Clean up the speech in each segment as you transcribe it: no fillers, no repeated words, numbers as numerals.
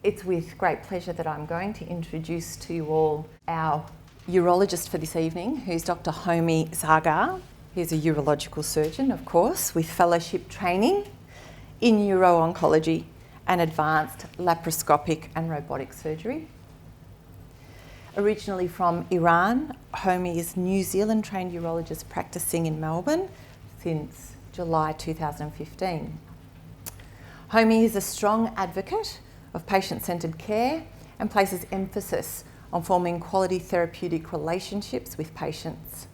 It's with great pleasure that I'm going to introduce to you all our urologist for this evening, who's Dr. Homi Zargar. He's a urological surgeon, of course, with fellowship training in uro-oncology and advanced laparoscopic and robotic surgery. Originally from Iran, Homi is New Zealand-trained urologist practicing in Melbourne since July 2015. Homi is a strong advocate of patient-centred care and places emphasis on forming quality therapeutic relationships with patients.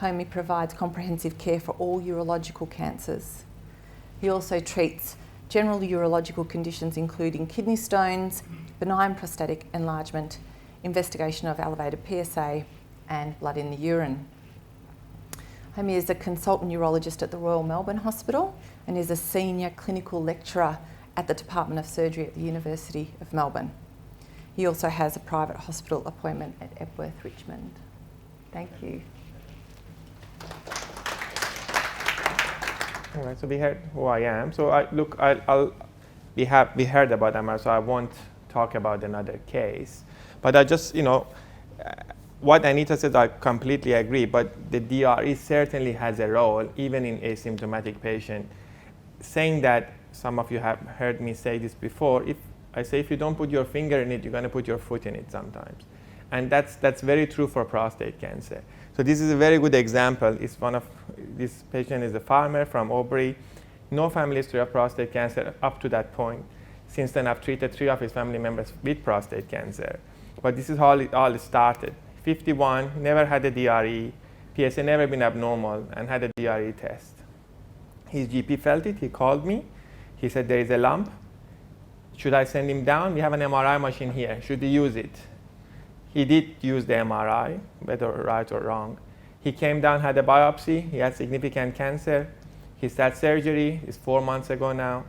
Homi provides comprehensive care for all urological cancers. He also treats general urological conditions including kidney stones, benign prostatic enlargement, investigation of elevated PSA and blood in the urine. Homi is a consultant urologist at the Royal Melbourne Hospital and is a senior clinical lecturer at the Department of Surgery at the University of Melbourne. He also has a private hospital appointment at Epworth, Richmond. Thank you. All right, so we heard who I am. So we heard about MR, so I won't talk about another case. But I just, what Anita said, I completely agree, but the DRE certainly has a role, even in asymptomatic patient. Saying that, some of you have heard me say this before, if you don't put your finger in it, you're going to put your foot in it sometimes. And that's very true for prostate cancer. So this is a very good example. This patient is a farmer from Aubrey, no family history of prostate cancer up to that point. Since then, I've treated 3 of his family members with prostate cancer. But this is how it all started. 51, never had a DRE, PSA never been abnormal, and had a DRE test. His GP felt it, he called me. He said, there is a lump. Should I send him down? We have an MRI machine here. Should he use it? He did use the MRI, whether right or wrong. He came down, had a biopsy. He had significant cancer. He's had surgery. It's 4 months ago now.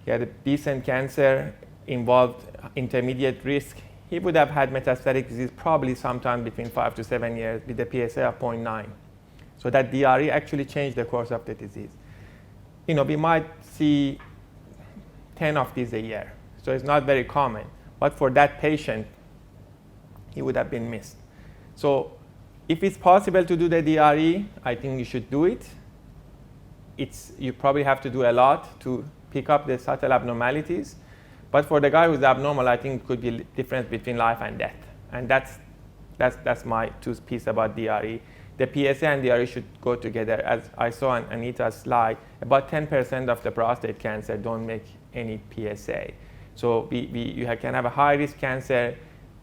He had a decent cancer, involved intermediate risk. He would have had metastatic disease probably sometime between 5 to 7 years with a PSA of 0.9. So that DRE actually changed the course of the disease. We might see 10 of these a year. So it's not very common. But for that patient, he would have been missed. So if it's possible to do the DRE, I think you should do it. You probably have to do a lot to pick up the subtle abnormalities. But for the guy who's abnormal, I think it could be a difference between life and death. And that's my piece about DRE. The PSA and DRE should go together. As I saw on Anita's slide, about 10% of the prostate cancer don't make any PSA. So you can have a high-risk cancer,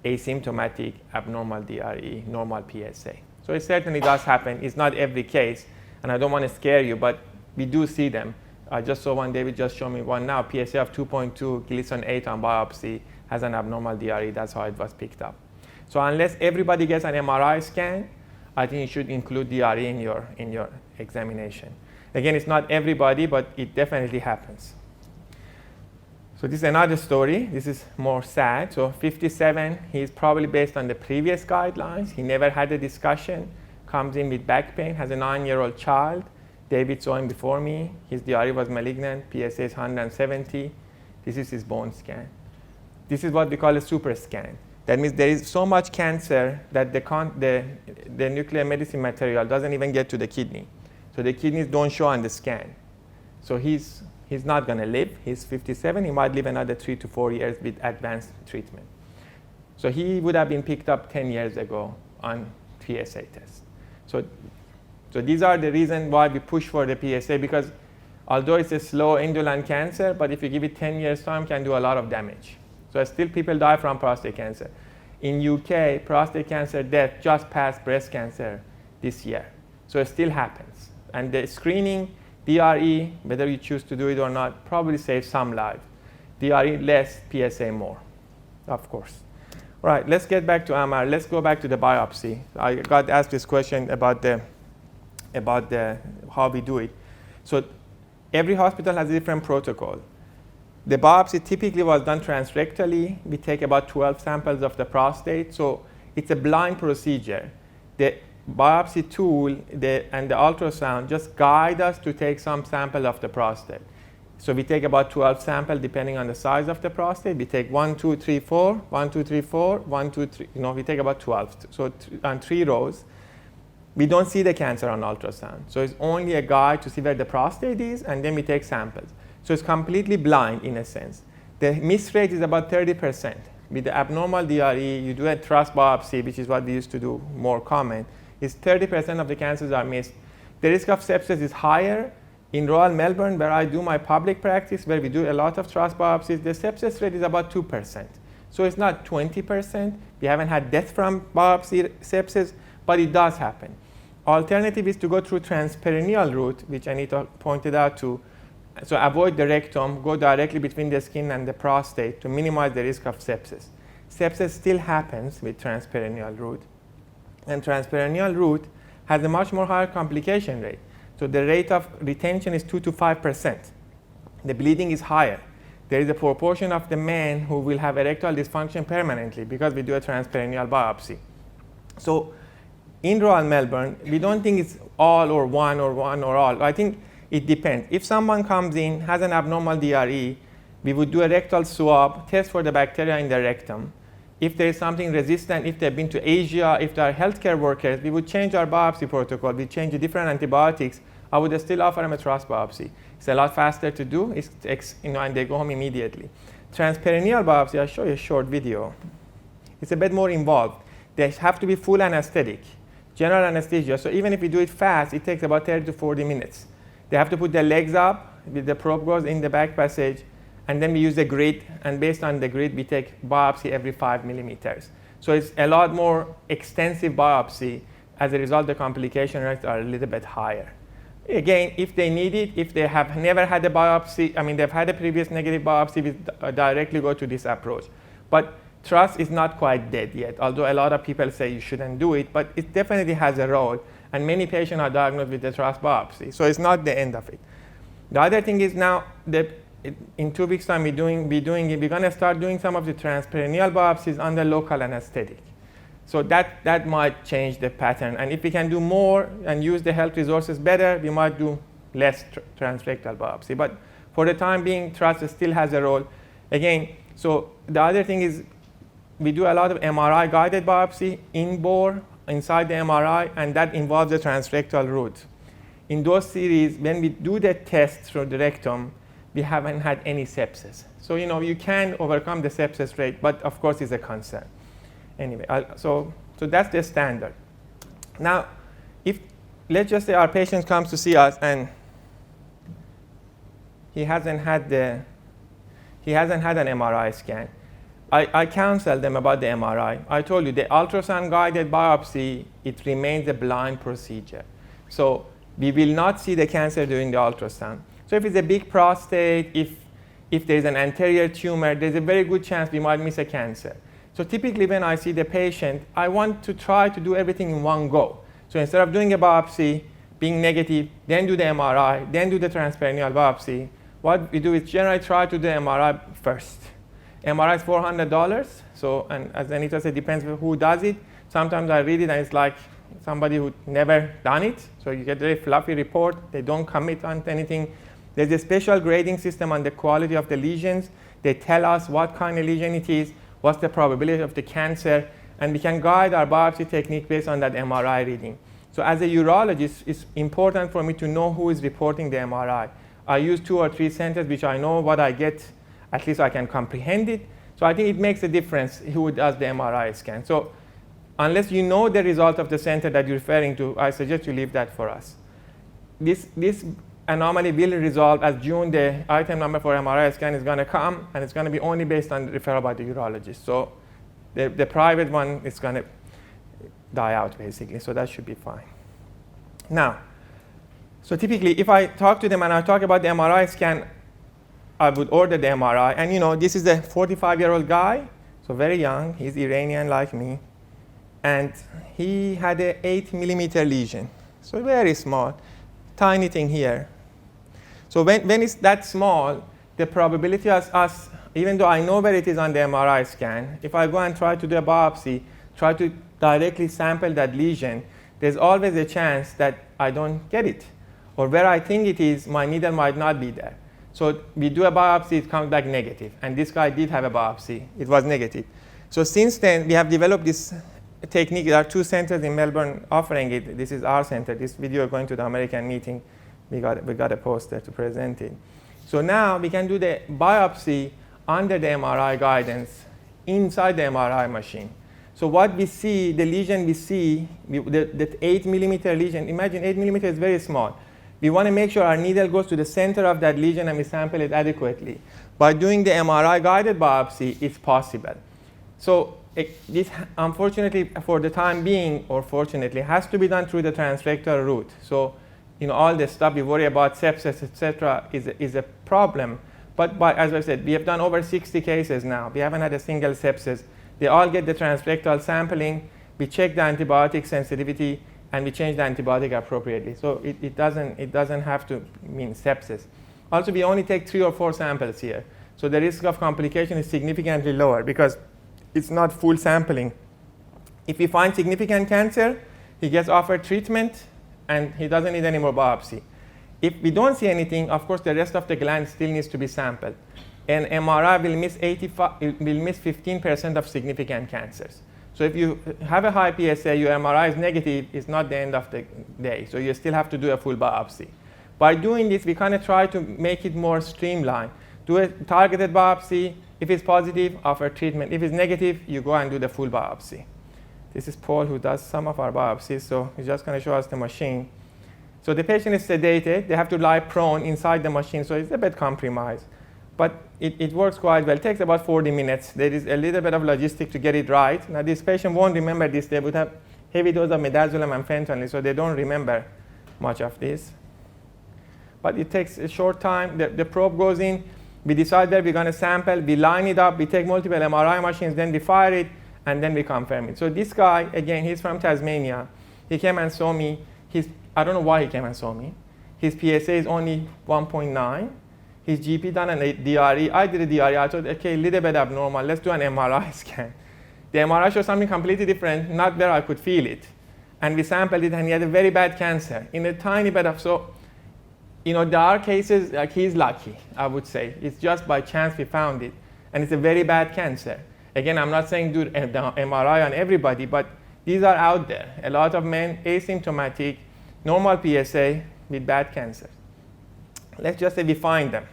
asymptomatic, abnormal DRE, normal PSA. So it certainly does happen. It's not every case, and I don't want to scare you, but we do see them. I just saw one, David just showed me one now, PSA of 2.2, Gleason 8 on biopsy, has an abnormal DRE. That's how it was picked up. So unless everybody gets an MRI scan, I think you should include DRE in your examination. Again, it's not everybody, but it definitely happens. So this is another story. This is more sad. So 57, he's probably based on the previous guidelines. He never had a discussion, comes in with back pain, has a 9-year-old child. David saw him before me. His DRE was malignant, PSA is 170. This is his bone scan. This is what we call a super scan. That means there is so much cancer that the nuclear medicine material doesn't even get to the kidney. So the kidneys don't show on the scan. So he's not going to live. He's 57. He might live another 3 to 4 years with advanced treatment. So he would have been picked up 10 years ago on PSA test. So these are the reasons why we push for the PSA, because although it's a slow indolent cancer, but if you give it 10 years time, it can do a lot of damage. So still people die from prostate cancer. In UK, prostate cancer death just passed breast cancer this year. So it still happens. And the screening, DRE, whether you choose to do it or not, probably saves some lives. DRE less, PSA more, of course. All right, let's get back to MR. Let's go back to the biopsy. I got asked this question about how we do it. So every hospital has a different protocol. The biopsy typically was done transrectally. We take about 12 samples of the prostate. So it's a blind procedure. The biopsy tool and the ultrasound just guide us to take some sample of the prostate. So we take about 12 samples depending on the size of the prostate. We take 1, 2, 3, 4, 1, 2, 3, 4, 1, 2, 3. We take about 12. So on 3 rows. We don't see the cancer on ultrasound. So it's only a guide to see where the prostate is, and then we take samples. So it's completely blind in a sense. The miss rate is about 30%. With the abnormal DRE, you do a thrust biopsy, which is what we used to do more common, is 30% of the cancers are missed. The risk of sepsis is higher. In Royal Melbourne, where I do my public practice, where we do a lot of thrust biopsies, the sepsis rate is about 2%. So it's not 20%. We haven't had death from biopsy sepsis, but it does happen. Alternative is to go through transperineal route, which Anita pointed out to. So avoid the rectum, go directly between the skin and the prostate to minimize the risk of sepsis. Sepsis still happens with transperineal route. And transperineal route has a much more higher complication rate. So the rate of retention is 2 to 5%. The bleeding is higher. There is a proportion of the men who will have erectile dysfunction permanently because we do a transperineal biopsy. So in Royal Melbourne, we don't think it's all or one or all. I think it depends. If someone comes in, has an abnormal DRE, we would do a rectal swab, test for the bacteria in the rectum. If there is something resistant, if they've been to Asia, if they are healthcare workers, we would change our biopsy protocol. We change the different antibiotics. I would still offer them a thrust biopsy. It's a lot faster to do, and they go home immediately. Transperineal biopsy, I'll show you a short video. It's a bit more involved. They have to be full anesthetic, general anesthesia. So even if we do it fast, it takes about 30 to 40 minutes. They have to put their legs up, the probe goes in the back passage, and then we use the grid, and based on the grid, we take biopsy every 5 millimeters. So it's a lot more extensive biopsy. As a result, the complication rates are a little bit higher. Again, if they need it, if they have never had a biopsy, they've had a previous negative biopsy, we directly go to this approach. But trust is not quite dead yet, although a lot of people say you shouldn't do it, but it definitely has a role, and many patients are diagnosed with the trust biopsy. So it's not the end of it. The other thing is now that in 2 weeks' time, we're going to start doing some of the transperineal biopsies under local anesthetic. So that might change the pattern. And if we can do more and use the health resources better, we might do less transrectal biopsy. But for the time being, trust still has a role. Again, so the other thing is we do a lot of MRI guided biopsy in bore, inside the MRI, and that involves the transrectal route. In those series, when we do the test through the rectum, we haven't had any sepsis. So you can overcome the sepsis rate, but of course it's a concern. Anyway, so that's the standard. Now, if let's just say our patient comes to see us and he hasn't had an MRI scan, I counsel them about the MRI. I told you the ultrasound guided biopsy, it remains a blind procedure. So we will not see the cancer during the ultrasound. So if it's a big prostate, if there's an anterior tumor, there's a very good chance we might miss a cancer. So typically when I see the patient, I want to try to do everything in one go. So instead of doing a biopsy, being negative, then do the MRI, then do the transperineal biopsy, what we do is generally try to do the MRI first. MRI is $400. So, and as Anita said, depends on who does it. Sometimes I read it and it's like somebody who never done it. So you get a very fluffy report. They don't commit on anything. There's a special grading system on the quality of the lesions. They tell us what kind of lesion it is, what's the probability of the cancer, and we can guide our biopsy technique based on that MRI reading. So as a urologist, it's important for me to know who is reporting the MRI. I use 2 or 3 centers which I know what I get, at least I can comprehend it. So I think it makes a difference who does the MRI scan. So unless you know the result of the center that you're referring to, I suggest you leave that for us. This anomaly will resolve as June. The item number for MRI scan is going to come, and it's going to be only based on referral by the urologist. So the private one is going to die out, basically. So that should be fine. Now, so typically, if I talk to them and I talk about the MRI scan, I would order the MRI. And this is a 45-year-old guy, so very young. He's Iranian like me. And he had an 8 millimeter lesion, so very small, tiny thing here. So when it's that small, the probability of us, even though I know where it is on the MRI scan, if I go and try to do a biopsy, try to directly sample that lesion, there's always a chance that I don't get it. Or where I think it is, my needle might not be there. So we do a biopsy, it comes back negative. And this guy did have a biopsy, it was negative. So since then, we have developed this technique. There are 2 centers in Melbourne offering it. This is our center. This video going to the American meeting. We got a poster to present it. So now we can do the biopsy under the MRI guidance inside the MRI machine. So what we see, the lesion we see, the 8 millimeter lesion, imagine 8 millimeter is very small. We want to make sure our needle goes to the center of that lesion and we sample it adequately. By doing the MRI guided biopsy, it's possible. So this, unfortunately, for the time being, or fortunately, has to be done through the transrectal route. So, all the stuff we worry about, sepsis, etc., is a problem. But as I said, we have done over 60 cases now. We haven't had a single sepsis. They all get the transrectal sampling. We check the antibiotic sensitivity, and we change the antibiotic appropriately. So it doesn't have to mean sepsis. Also, we only take 3 or 4 samples here. So the risk of complication is significantly lower because it's not full sampling. If we find significant cancer, he gets offered treatment, and he doesn't need any more biopsy. If we don't see anything, of course, the rest of the gland still needs to be sampled. And MRI will miss 15% of significant cancers. So if you have a high PSA, your MRI is negative, it's not the end of the day. So you still have to do a full biopsy. By doing this, we kind of try to make it more streamlined. Do a targeted biopsy. If it's positive, offer treatment. If it's negative, you go and do the full biopsy. This is Paul, who does some of our biopsies. So he's just going to show us the machine. So the patient is sedated. They have to lie prone inside the machine, so it's a bit compromised. But it works quite well. It takes about 40 minutes. There is a little bit of logistics to get it right. Now, this patient won't remember this. They would have heavy dose of midazolam and fentanyl, so they don't remember much of this. But it takes a short time. The probe goes in. We decide that we're going to sample. We line it up. We take multiple MRI machines. Then we fire it, and then we confirm it. So this guy, again, he's from Tasmania. He came and saw me. I don't know why he came and saw me. His PSA is only 1.9. His GP done a DRE. I did a DRE. I thought, okay, a little bit abnormal. Let's do an MRI scan. The MRI showed something completely different, not where I could feel it. And we sampled it, and he had a very bad cancer in a tiny bit of, so, there are cases, like he's lucky, I would say. It's just by chance we found it. And it's a very bad cancer. Again, I'm not saying do the MRI on everybody, but these are out there. A lot of men, asymptomatic, normal PSA with bad cancer. Let's just say we find them.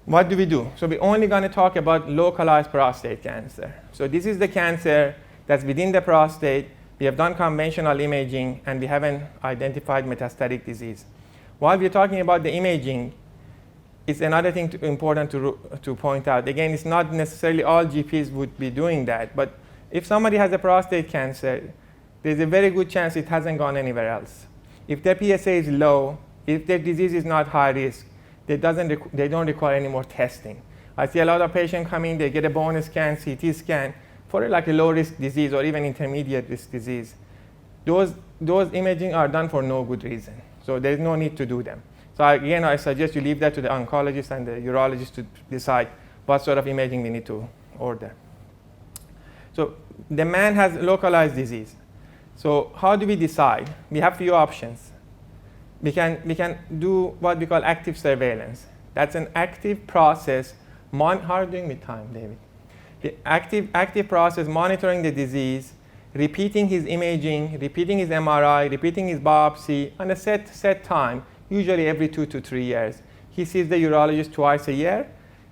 What do we do? So we're only going to talk about localized prostate cancer. So this is the cancer that's within the prostate. We have done conventional imaging, and we haven't identified metastatic disease. While we're talking about the imaging, it's another thing important to point out. Again, it's not necessarily all GPs would be doing that, but if somebody has a prostate cancer, there's a very good chance it hasn't gone anywhere else. If their PSA is low, if their disease is not high risk, they don't require any more testing. I see a lot of patients come in, they get a bone scan, CT scan for like a low risk disease or even intermediate risk disease. Those imaging are done for no good reason. So there's no need to do them. So again, I suggest you leave that to the oncologist and the urologist to decide what sort of imaging we need to order. So the man has localized disease. So how do we decide? We have few options. We can do what we call active surveillance. That's an active process. How are you doing with time, David? The active process monitoring the disease, repeating his imaging, repeating his MRI, repeating his biopsy on a set time, usually every 2 to 3 years. He sees the urologist twice a year.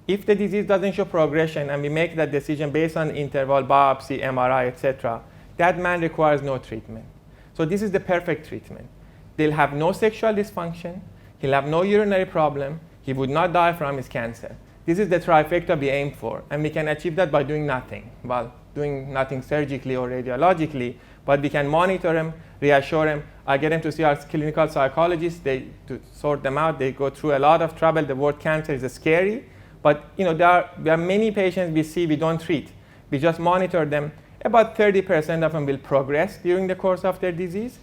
If the disease doesn't show progression and we make that decision based on interval, biopsy, MRI, etc., that man requires no treatment. So this is the perfect treatment. They'll have no sexual dysfunction. He'll have no urinary problem. He would not die from his cancer. This is the trifecta we aim for, and we can achieve that by doing nothing. Well, doing nothing surgically or radiologically, but we can monitor him, reassure him. I get him to see our clinical psychologists. To sort them out. They go through a lot of trouble. The word cancer is scary, but there are many patients we see we don't treat. We just monitor them. About 30% of them will progress during the course of their disease.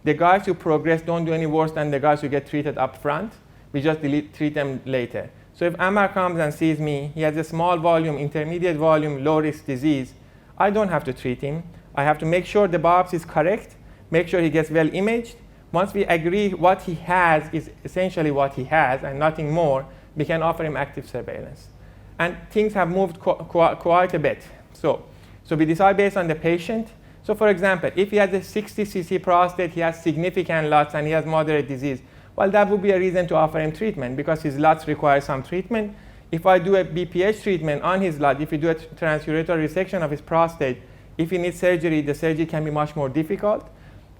The guys who progress don't do any worse than the guys who get treated up front. We just treat them later. So if Amar comes and sees me, he has a small volume, intermediate volume, low risk disease, I don't have to treat him. I have to make sure the biopsy is correct, make sure he gets well imaged, Once we agree what he has is essentially what he has and nothing more, we can offer him active surveillance. And things have moved quite a bit. So we decide based on the patient. So for example, if he has a 60 cc prostate, he has significant LUTs and he has moderate disease, well, that would be a reason to offer him treatment because his LUTs require some treatment. If I do a BPH treatment on his LUT, if we do a transurethral resection of his prostate, if he needs surgery, the surgery can be much more difficult.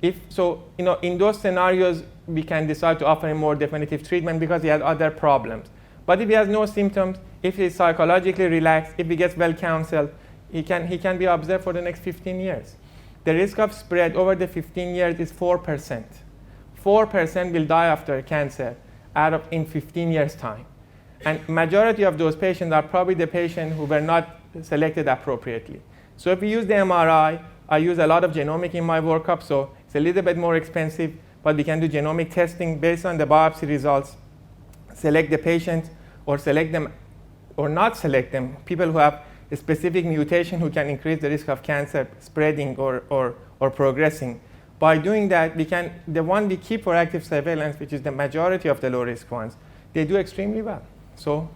In those scenarios, we can decide to offer him more definitive treatment because he has other problems. But if he has no symptoms, if he's psychologically relaxed, if he gets well counseled, he can be observed for the next 15 years. The risk of spread over the 15 years is 4%. 4% will die after cancer in 15 years' time. And majority of those patients are probably the patients who were not selected appropriately. So if we use the MRI, I use a lot of genomic in my workup, so it's a little bit more expensive, but we can do genomic testing based on the biopsy results, select the patients, or select them or not select them, people who have a specific mutation who can increase the risk of cancer spreading or progressing. By doing that, the one we keep for active surveillance, which is the majority of the low-risk ones, they do extremely well. So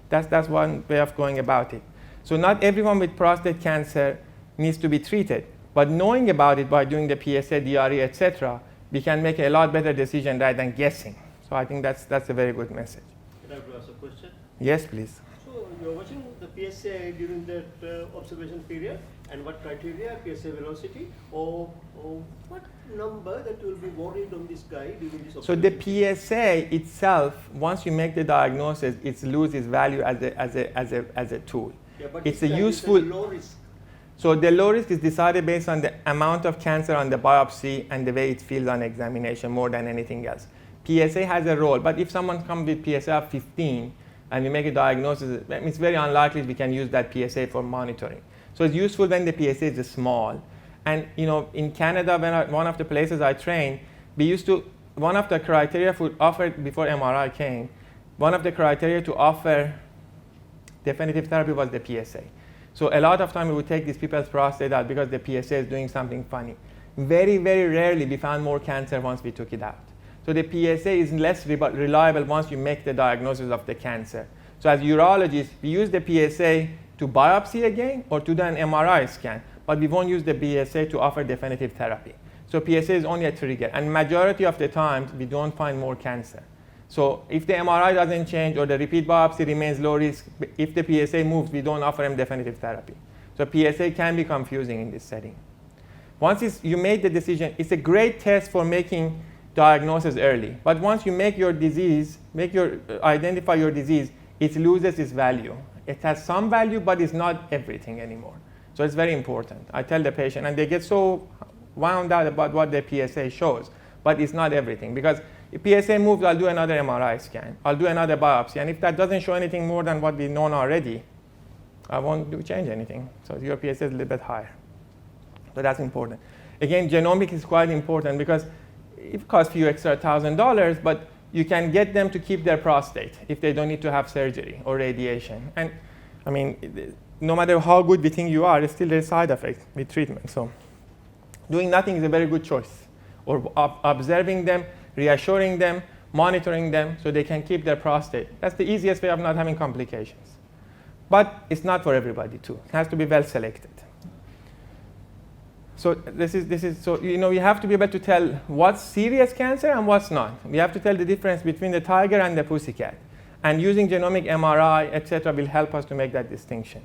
that's one way of going about it. So not everyone with prostate cancer needs to be treated, but knowing about it by doing the PSA, DRE, etc., we can make a lot better decision rather than guessing. So I think that's a very good message. Can I ask a question? Yes, please. So you're watching the PSA during that observation period, and what criteria, PSA velocity, or what number that you will be worried on this guy during this observation? So the PSA itself, once you make the diagnosis, it loses value as a tool. Yeah, but it's a useful. It's a low risk. So the low risk is decided based on the amount of cancer on the biopsy and the way it feels on examination more than anything else. PSA has a role, but if someone comes with PSA of 15 and we make a diagnosis, it's very unlikely we can use that PSA for monitoring. So it's useful when the PSA is small. And in Canada, one of the places I trained, one of the criteria for offered before MRI came, one of the criteria to offer definitive therapy was the PSA. So a lot of time we would take these people's prostate out because the PSA is doing something funny. Very, very rarely we found more cancer once we took it out. So the PSA is less reliable once you make the diagnosis of the cancer. So as urologists, we use the PSA to biopsy again or to do an MRI scan, but we won't use the PSA to offer definitive therapy. So PSA is only a trigger, and majority of the times we don't find more cancer. So if the MRI doesn't change or the repeat biopsy remains low risk, if the PSA moves, we don't offer them definitive therapy. So PSA can be confusing in this setting. Once you made the decision, it's a great test for making diagnosis early. But once you make your disease, identify your disease, it loses its value. It has some value, but it's not everything anymore. So it's very important. I tell the patient, and they get so wound out about what their PSA shows, but it's not everything. Because if PSA moves, I'll do another MRI scan. I'll do another biopsy. And if that doesn't show anything more than what we've known already, I won't change anything. So your PSA is a little bit higher. So that's important. Again, genomic is quite important because it costs you extra $1,000, but you can get them to keep their prostate if they don't need to have surgery or radiation. And I mean, no matter how good we think you are, there's still a side effect with treatment. So doing nothing is a very good choice. Or observing them, reassuring them, monitoring them so they can keep their prostate. That's the easiest way of not having complications. But it's not for everybody too. It has to be well selected. So we have to be able to tell what's serious cancer and what's not. We have to tell the difference between the tiger and the pussycat. And using genomic MRI, etc., will help us to make that distinction.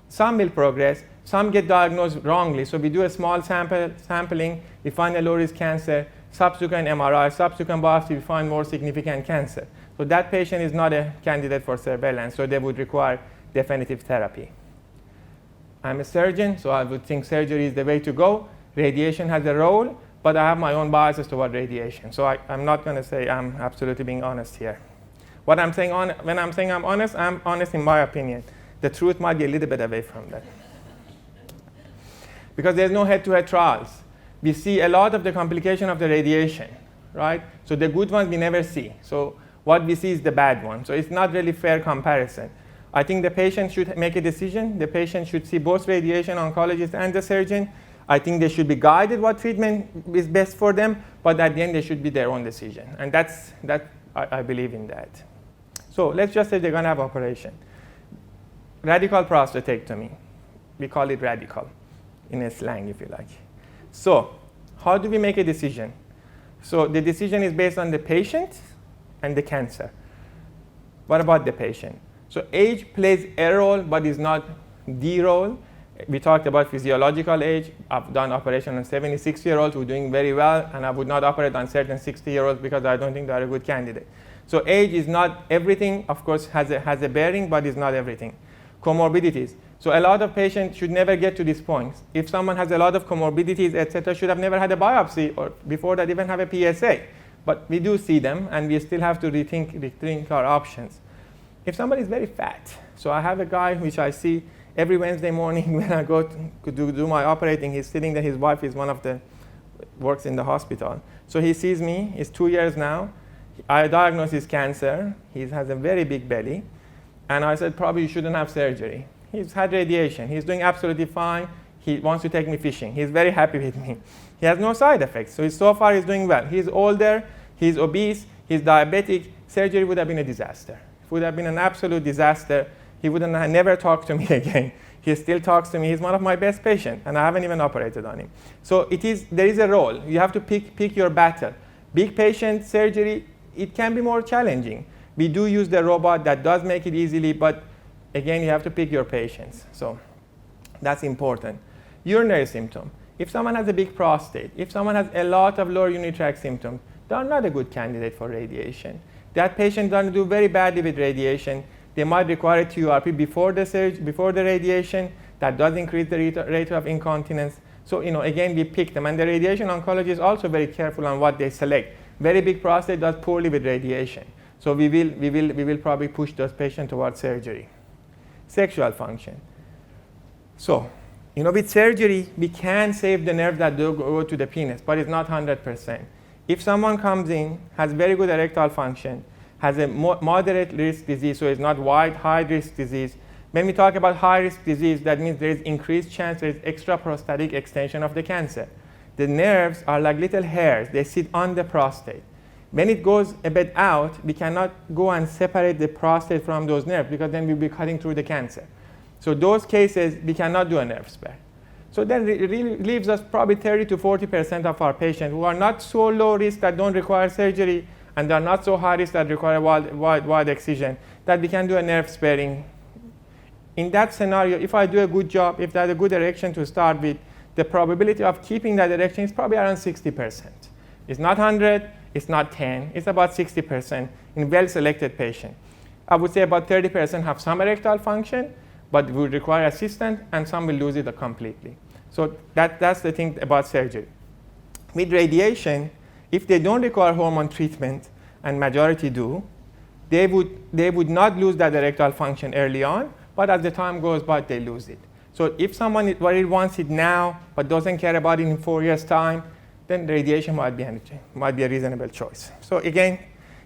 Some will progress, some get diagnosed wrongly. So we do a small sampling, we find a low-risk cancer, subsequent MRI, subsequent biopsy, we find more significant cancer. So that patient is not a candidate for surveillance, so they would require definitive therapy. I'm a surgeon, so I would think surgery is the way to go. Radiation has a role, but I have my own biases toward radiation. So I'm not going to say I'm absolutely being honest here. What I'm saying when I'm saying I'm honest in my opinion. The truth might be a little bit away from that. Because there's no head-to-head trials. We see a lot of the complication of the radiation, right? So the good ones we never see. So what we see is the bad one. So it's not really fair comparison. I think the patient should make a decision. The patient should see both radiation oncologist and the surgeon. I think they should be guided what treatment is best for them, but at the end, they should be their own decision. And I believe in that. So let's just say they're going to have operation. Radical prostatectomy. We call it radical in a slang, if you like. So how do we make a decision? So the decision is based on the patient and the cancer. What about the patient? So age plays a role, but is not the role. We talked about physiological age. I've done operation on 76-year-olds who are doing very well, and I would not operate on certain 60-year-olds because I don't think they're a good candidate. So age is not everything. Of course, has a bearing, but is not everything. Comorbidities. So a lot of patients should never get to this point. If someone has a lot of comorbidities, etc., should have never had a biopsy, or before that even have a PSA. But we do see them, and we still have to rethink our options. If somebody is very fat, so I have a guy which I see every Wednesday morning when I go to do my operating. He's sitting there. His wife is works in the hospital. So he sees me. He's 2 years now. I diagnosed his cancer. He has a very big belly. And I said, probably you shouldn't have surgery. He's had radiation. He's doing absolutely fine. He wants to take me fishing. He's very happy with me. He has no side effects. So far, he's doing well. He's older. He's obese. He's diabetic. Surgery would have been a disaster. It would have been an absolute disaster. He would have never talked to me again. He still talks to me. He's one of my best patients, and I haven't even operated on him. So there is a role. You have to pick your battle. Big patient surgery, it can be more challenging. We do use the robot. That does make it easily, but again, you have to pick your patients. So that's important. Urinary symptom. If someone has a big prostate, if someone has a lot of lower urinary tract symptoms, they are not a good candidate for radiation. That patient doesn't do very badly with radiation. They might require a TURP before the radiation. That does increase the rate of incontinence. So again, we pick them. And the radiation oncologist is also very careful on what they select. Very big prostate does poorly with radiation. So we will probably push those patients towards surgery. Sexual function. So, with surgery, we can save the nerve that go to the penis, but it's not 100%. If someone comes in, has very good erectile function, has a moderate risk disease, so it's not high risk disease. When we talk about high risk disease, that means there is increased chance there is extra prostatic extension of the cancer. The nerves are like little hairs. They sit on the prostate. When it goes a bit out, we cannot go and separate the prostate from those nerves because then we'll be cutting through the cancer. So those cases, we cannot do a nerve spare. So then it really leaves us probably 30 to 40% of our patients who are not so low risk that don't require surgery, and they're not so high risk that require wide excision, that we can do a nerve sparing. In that scenario, if I do a good job, if there's a good erection to start with, the probability of keeping that erection is probably around 60%. It's not 100, it's not 10, it's about 60% in well-selected patients. I would say about 30% have some erectile function, but would require assistance, and some will lose it completely. So that's the thing about surgery. With radiation, if they don't require hormone treatment, and majority do, they would not lose that erectile function early on, but as the time goes by, they lose it. So if someone wants it now, but doesn't care about it in 4 years' time, then radiation might be a reasonable choice. So again,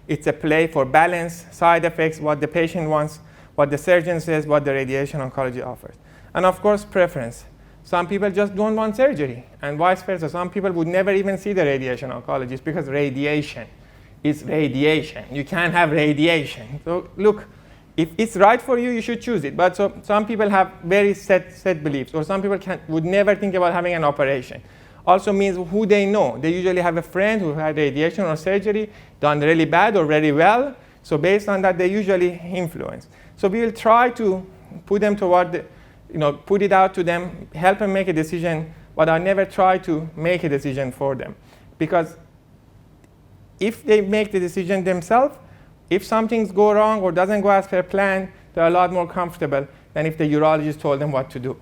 it's a play for balance, side effects, what the patient wants, what the surgeon says, what the radiation oncology offers. And of course, preference. Some people just don't want surgery, and vice versa. Some people would never even see the radiation oncologist because radiation is radiation. You can't have radiation. So look, if it's right for you, you should choose it. But so some people have very set beliefs, or some people would never think about having an operation. Also means who they know. They usually have a friend who had radiation or surgery, done really bad or very well. So based on that, they usually influence. So we will try to put them toward put it out to them, help them make a decision, but I never try to make a decision for them. Because if they make the decision themselves, if some things go wrong or doesn't go as per plan, they're a lot more comfortable than if the urologist told them what to do.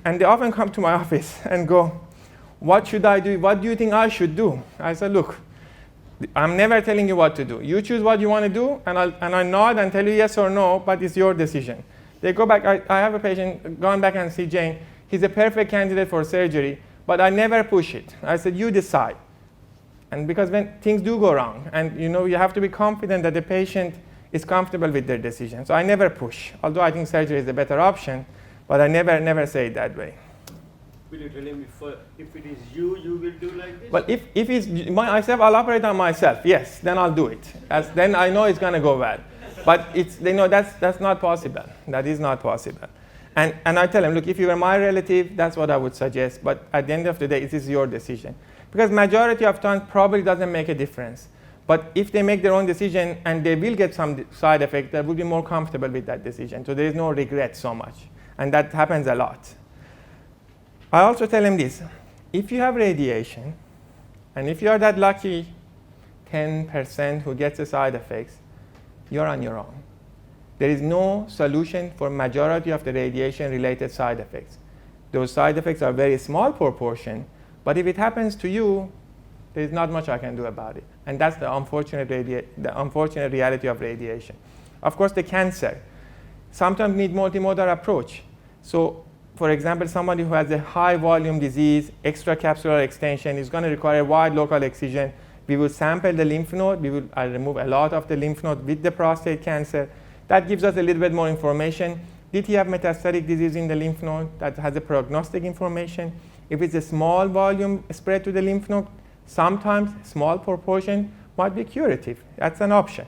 And they often come to my office and go, what should I do? What do you think I should do? I said, look, I'm never telling you what to do. You choose what you want to do, and I nod and tell you yes or no, but it's your decision. They go back. I have a patient gone back and see Jane. He's a perfect candidate for surgery, but I never push it. I said, you decide. And because when things do go wrong, and you have to be confident that the patient is comfortable with their decision. So I never push, although I think surgery is a better option, but I never say it that way. will you tell him if it is you will do like this? Well, if it's myself, I'll operate on myself. Yes, then I'll do it. Then I know it's going to go well. But that's not possible. That is not possible. And I tell him, look, if you were my relative, that's what I would suggest. But at the end of the day, it is your decision. Because majority of times probably doesn't make a difference. But if they make their own decision and they will get some side effect, they will be more comfortable with that decision. So there is no regret so much. And that happens a lot. I also tell them this. If you have radiation, and if you are that lucky 10% who gets the side effects, you're on your own. There is no solution for majority of the radiation-related side effects. Those side effects are very small proportion, but if it happens to you, there is not much I can do about it. And that's the unfortunate reality of radiation. Of course, the cancer sometimes need multimodal approach. So, for example, somebody who has a high volume disease, extracapsular extension, is going to require wide local excision. We will sample the lymph node. I remove a lot of the lymph node with the prostate cancer. That gives us a little bit more information. Did he have metastatic disease in the lymph node? That has a prognostic information. If it's a small volume spread to the lymph node, sometimes small proportion might be curative. That's an option.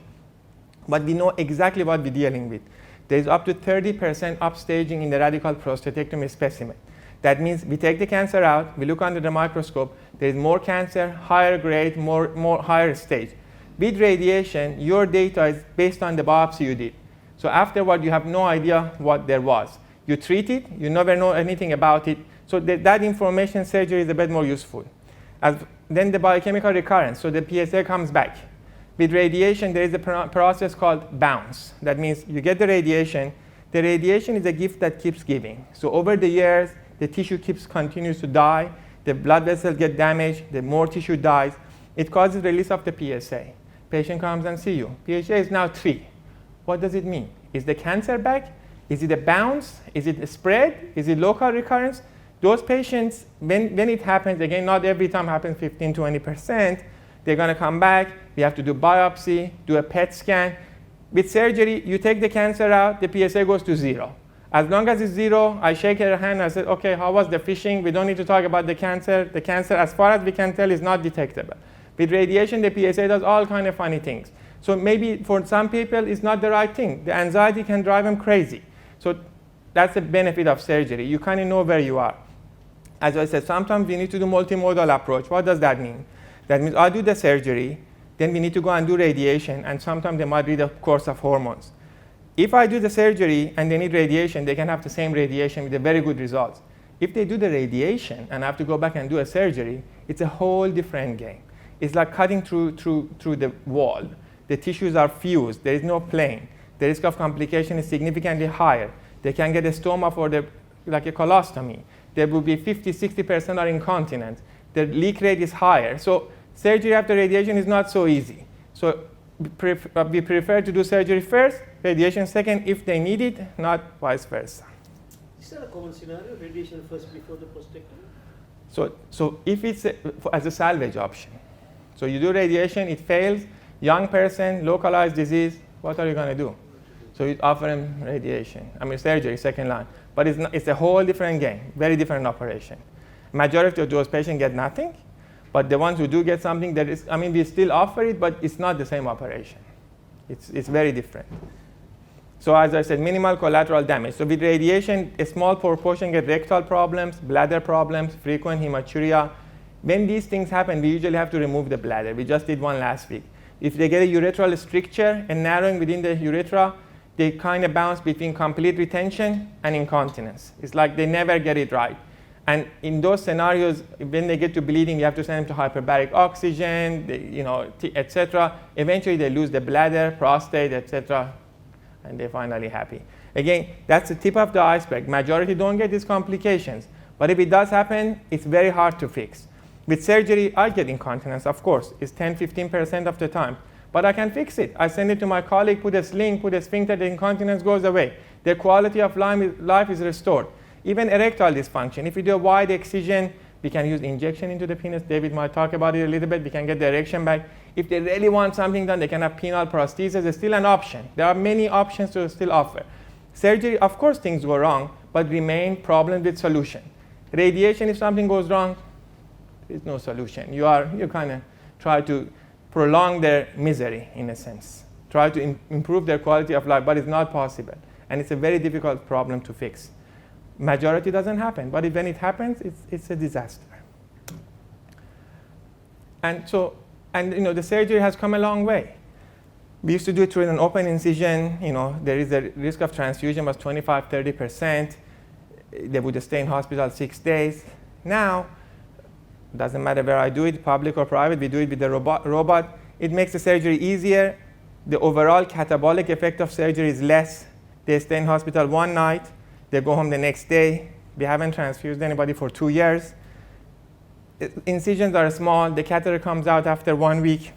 But we know exactly what we're dealing with. There's up to 30% upstaging in the radical prostatectomy specimen. That means we take the cancer out, we look under the microscope, there's more cancer, higher grade, more higher stage. With radiation, your data is based on the biopsy you did. So afterward, you have no idea what there was. You treat it, you never know anything about it. So that information surgery is a bit more useful. Then the biochemical recurrence, so the PSA comes back. With radiation, there is a process called bounce. That means you get the radiation. The radiation is a gift that keeps giving. So over the years, the tissue continues to die. The blood vessels get damaged. The more tissue dies. It causes release of the PSA. Patient comes and see you. PSA is now 3. What does it mean? Is the cancer back? Is it a bounce? Is it a spread? Is it local recurrence? Those patients, when it happens, again, not every time happens 15, 20%, they're going to come back. We have to do biopsy, do a PET scan. With surgery, you take the cancer out, the PSA goes to 0. As long as it's 0, I shake her hand. I said, OK, how was the fishing? We don't need to talk about the cancer. The cancer, as far as we can tell, is not detectable. With radiation, the PSA does all kind of funny things. So maybe for some people, it's not the right thing. The anxiety can drive them crazy. So that's the benefit of surgery. You kind of know where you are. As I said, sometimes we need to do multimodal approach. What does that mean? That means I do the surgery, then we need to go and do radiation, and sometimes they might need a course of hormones. If I do the surgery and they need radiation, they can have the same radiation with a very good results. If they do the radiation and I have to go back and do a surgery, it's a whole different game. It's like cutting through the wall. The tissues are fused. There is no plane. The risk of complication is significantly higher. They can get a stoma for like a colostomy. There will be 50, 60% are incontinent. The leak rate is higher. So surgery after radiation is not so easy. So we prefer to do surgery first, radiation second if they need it, not vice versa. Is that a common scenario, radiation first before the prostatectomy? So if it's as a salvage option. So you do radiation, it fails, young person, localized disease, what are you going to do? So you offer him radiation, surgery, second line. But it's a whole different game, very different operation. Majority of those patients get nothing, but the ones who do get something, we still offer it, but it's not the same operation. It's very different. So as I said, minimal collateral damage. So with radiation, a small proportion get rectal problems, bladder problems, frequent hematuria. When these things happen, we usually have to remove the bladder. We just did one last week. If they get a urethral stricture and narrowing within the urethra, they kind of bounce between complete retention and incontinence. It's like they never get it right. And in those scenarios, when they get to bleeding, you have to send them to hyperbaric oxygen, etc. Eventually, they lose the bladder, prostate, etc., and they're finally happy. Again, that's the tip of the iceberg. Majority don't get these complications. But if it does happen, it's very hard to fix. With surgery, I get incontinence, of course. It's 10, 15% of the time. But I can fix it. I send it to my colleague, put a sling, put a sphincter, the incontinence goes away. Their quality of life is restored. Even erectile dysfunction. If we do a wide excision, we can use injection into the penis. David might talk about it a little bit. We can get the erection back. If they really want something done, they can have penile prosthesis. It's still an option. There are many options to still offer. Surgery, of course, things go wrong, but remain problem with solution. Radiation, if something goes wrong, there's no solution. You kind of try to prolong their misery, in a sense. Try to improve their quality of life, but it's not possible. And it's a very difficult problem to fix. Majority doesn't happen, but when it happens, it's a disaster. And so, the surgery has come a long way. We used to do it through an open incision. There is a risk of transfusion was 25-30%. They would stay in hospital 6 days. Now, doesn't matter where I do it, public or private, we do it with the robot. It makes the surgery easier. The overall catabolic effect of surgery is less. They stay in hospital one night. They go home the next day. We haven't transfused anybody for 2 years. Incisions are small. The catheter comes out after 1 week.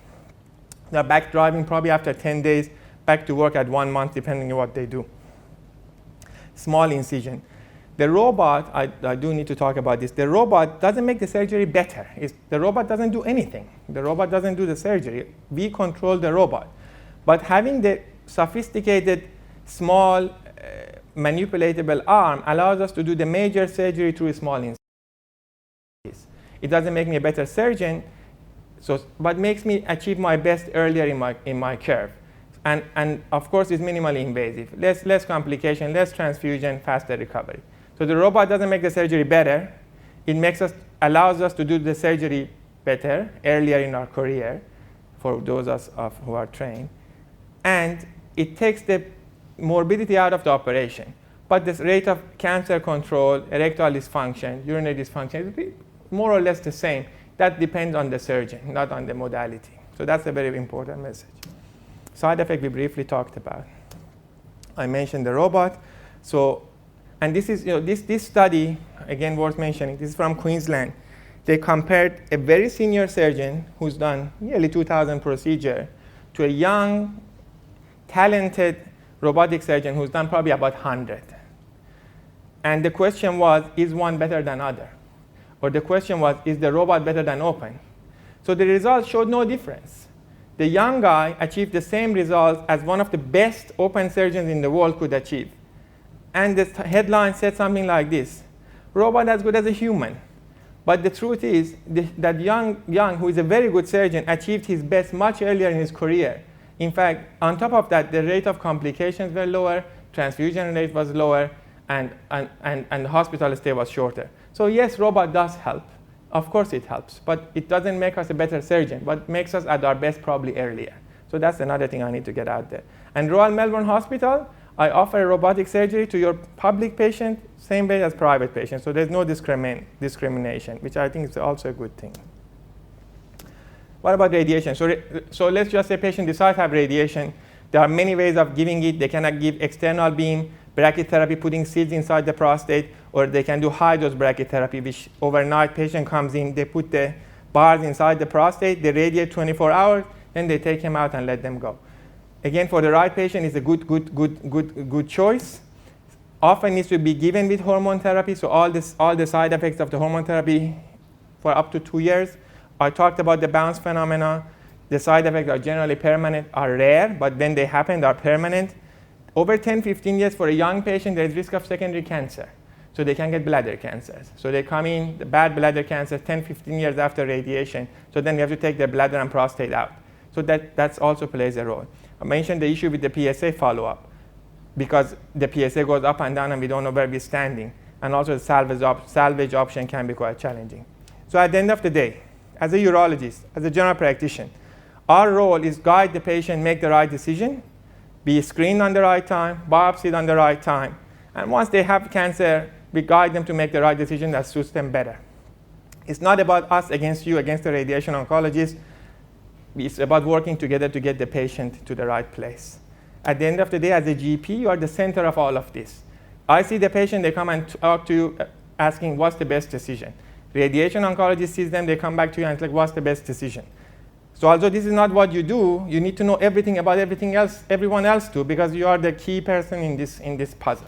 They're back driving probably after 10 days, back to work at 1 month, depending on what they do. Small incision. The robot, I do need to talk about this. The robot doesn't make the surgery better. The robot doesn't do anything. The robot doesn't do the surgery. We control the robot. But having the sophisticated, small, manipulatable arm allows us to do the major surgery through a small incision. It doesn't make me a better surgeon, but makes me achieve my best earlier in my curve. And of course, it's minimally invasive. Less complication, less transfusion, faster recovery. So the robot doesn't make the surgery better. It allows us to do the surgery better earlier in our career for those of us who are trained. And it takes the morbidity out of the operation. But the rate of cancer control, erectile dysfunction, urinary dysfunction is more or less the same. That depends on the surgeon, not on the modality. So that's a very important message. Side effect we briefly talked about. I mentioned the robot. And this is, this study, again worth mentioning, this is from Queensland. They compared a very senior surgeon who's done nearly 2,000 procedures to a young, talented robotic surgeon who's done probably about 100. And the question was, is one better than other? Or the question was, is the robot better than open? So the results showed no difference. The young guy achieved the same results as one of the best open surgeons in the world could achieve. And the headline said something like this: robot as good as a human. But the truth is that young, who is a very good surgeon, achieved his best much earlier in his career. In fact, on top of that, the rate of complications were lower, transfusion rate was lower, and the hospital stay was shorter. So yes, robot does help. Of course it helps, but it doesn't make us a better surgeon, but makes us at our best probably earlier. So that's another thing I need to get out there. And Royal Melbourne Hospital, I offer robotic surgery to your public patient, same way as private patients. So there's no discrimination, which I think is also a good thing. What about radiation? So let's just say patient decides to have radiation. There are many ways of giving it. They cannot give external beam, brachytherapy, putting seeds inside the prostate, or they can do high-dose brachytherapy, which overnight patient comes in, they put the bars inside the prostate, they radiate 24 hours, then they take him out and let them go. Again, for the right patient, it's a good choice. Often needs to be given with hormone therapy, so all the side effects of the hormone therapy for up to 2 years. I talked about the bounce phenomena. The side effects are generally permanent, are rare, but when they happen, they are permanent. Over 10-15 years for a young patient, there is risk of secondary cancer. So they can get bladder cancers. So they come in, the bad bladder cancer, 10-15 years after radiation. So then we have to take their bladder and prostate out. So that also plays a role. I mentioned the issue with the PSA follow-up, because the PSA goes up and down and we don't know where we're standing. And also the salvage option can be quite challenging. So at the end of the day, as a urologist, as a general practitioner, our role is guide the patient, make the right decision, be screened on the right time, biopsied on the right time. And once they have cancer, we guide them to make the right decision that suits them better. It's not about us against you, against the radiation oncologist. It's about working together to get the patient to the right place. At the end of the day, as a GP, you are the center of all of this. I see the patient, they come and talk to you asking, what's the best decision? Radiation oncologist sees them, they come back to you and it's like, what's the best decision? So although this is not what you do, you need to know everything about everything else, everyone else too, because you are the key person in this puzzle.